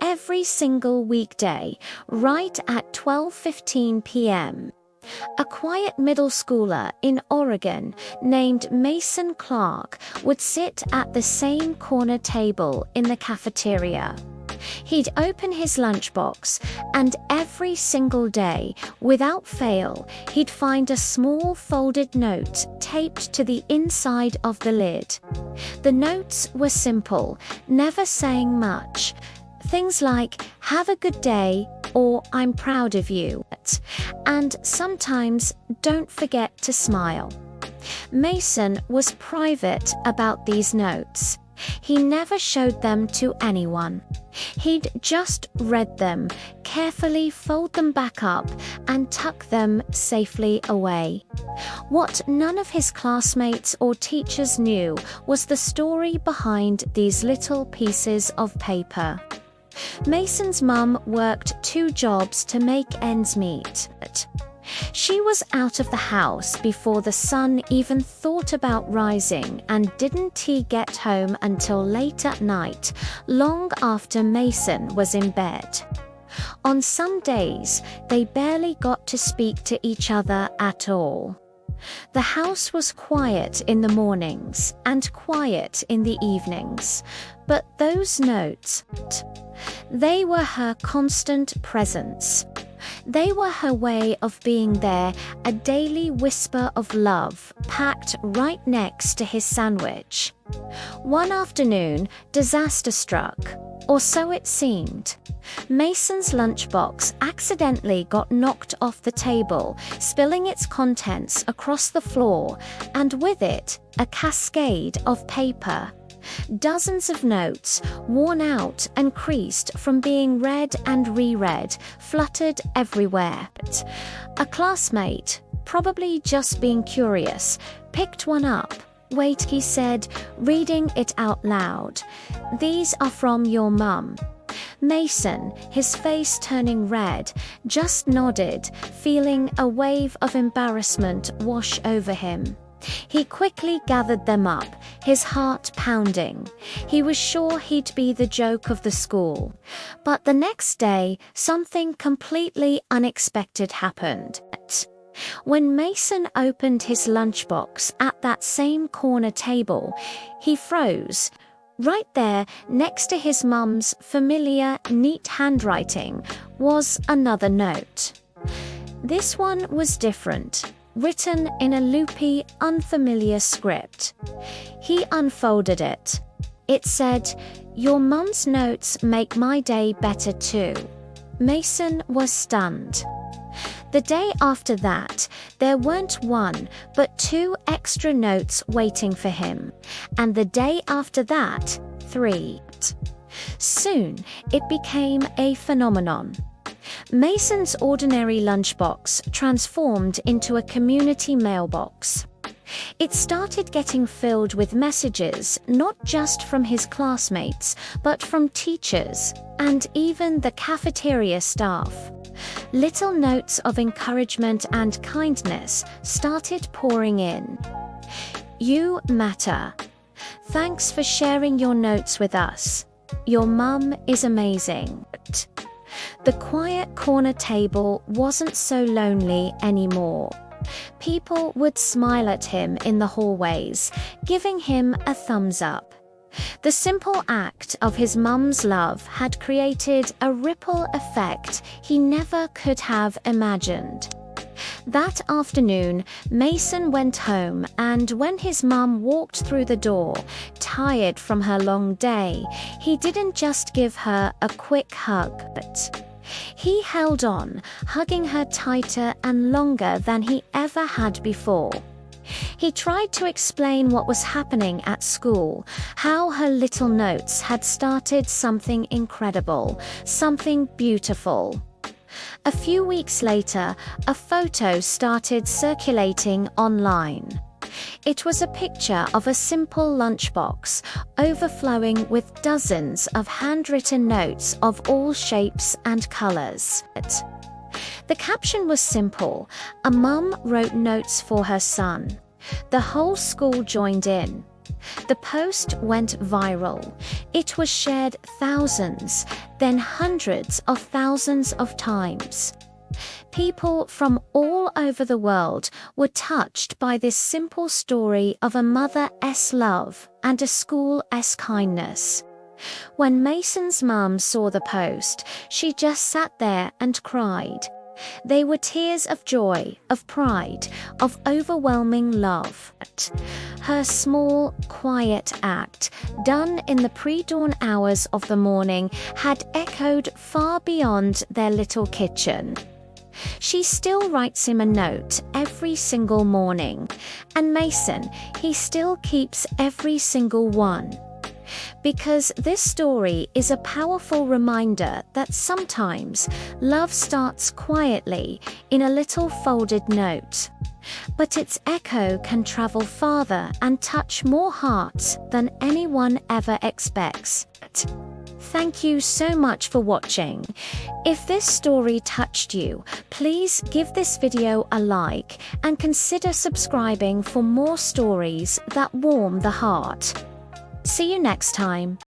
every single weekday, right at 12:15 p.m. A quiet middle schooler in Oregon named Mason Clark would sit at the same corner table in the cafeteria. He'd open his lunchbox, and every single day, without fail, he'd find a small folded note taped to the inside of the lid. The notes were simple, never saying much. Things like, "Have a good day," or "I'm proud of you," and sometimes, "Don't forget to smile." Mason was private about these notes. He never showed them to anyone. He'd just read them, carefully fold them back up, and tuck them safely away. What none of his classmates or teachers knew was the story behind these little pieces of paper. Mason's mum worked 2 jobs to make ends meet. She was out of the house before the sun even thought about rising, and didn't he get home until late at night, long after Mason was in bed. On some days, they barely got to speak to each other at all. The house was quiet in the mornings and quiet in the evenings, but those notes, they were her constant presence. They were her way of being there, a daily whisper of love, packed right next to his sandwich. One afternoon, disaster struck, or so it seemed. Mason's lunchbox accidentally got knocked off the table, spilling its contents across the floor, and with it, a cascade of paper. Dozens of notes, worn out and creased from being read and reread, fluttered everywhere. A classmate, probably just being curious, picked one up. "Wait," he said, reading it out loud. "These are from your mum." Mason, his face turning red, just nodded, feeling a wave of embarrassment wash over him. He quickly gathered them up, his heart pounding. He was sure he'd be the joke of the school. But the next day, something completely unexpected happened. When Mason opened his lunchbox at that same corner table, he froze. Right there, next to his mum's familiar, neat handwriting, was another note. This one was different, written in a loopy, unfamiliar script. He unfolded it. It said, "Your mum's notes make my day better too." Mason was stunned. The day after that, there weren't 1, but 2 extra notes waiting for him. And the day after that, 3. Soon, it became a phenomenon. Mason's ordinary lunchbox transformed into a community mailbox. It started getting filled with messages not just from his classmates, but from teachers and even the cafeteria staff. Little notes of encouragement and kindness started pouring in. "You matter. Thanks for sharing your notes with us. Your mum is amazing." The quiet corner table wasn't so lonely anymore. People would smile at him in the hallways, giving him a thumbs up. The simple act of his mum's love had created a ripple effect he never could have imagined. That afternoon, Mason went home, and when his mum walked through the door, tired from her long day, he didn't just give her a quick hug, but he held on, hugging her tighter and longer than he ever had before. He tried to explain what was happening at school, how her little notes had started something incredible, something beautiful. A few weeks later, a photo started circulating online. It was a picture of a simple lunchbox, overflowing with dozens of handwritten notes of all shapes and colors. The caption was simple. A mum wrote notes for her son. The whole school joined in. The post went viral. It was shared thousands, then hundreds of thousands of times. People from all over the world were touched by this simple story of a mother's love and a school's kindness. When Mason's mum saw the post, she just sat there and cried. They were tears of joy, of pride, of overwhelming love. Her small, quiet act, done in the pre-dawn hours of the morning, had echoed far beyond their little kitchen. She still writes him a note every single morning, and Mason, he still keeps every single one. Because this story is a powerful reminder that sometimes love starts quietly in a little folded note, but its echo can travel farther and touch more hearts than anyone ever expects. Thank you so much for watching. If this story touched you, please give this video a like and consider subscribing for more stories that warm the heart. See you next time.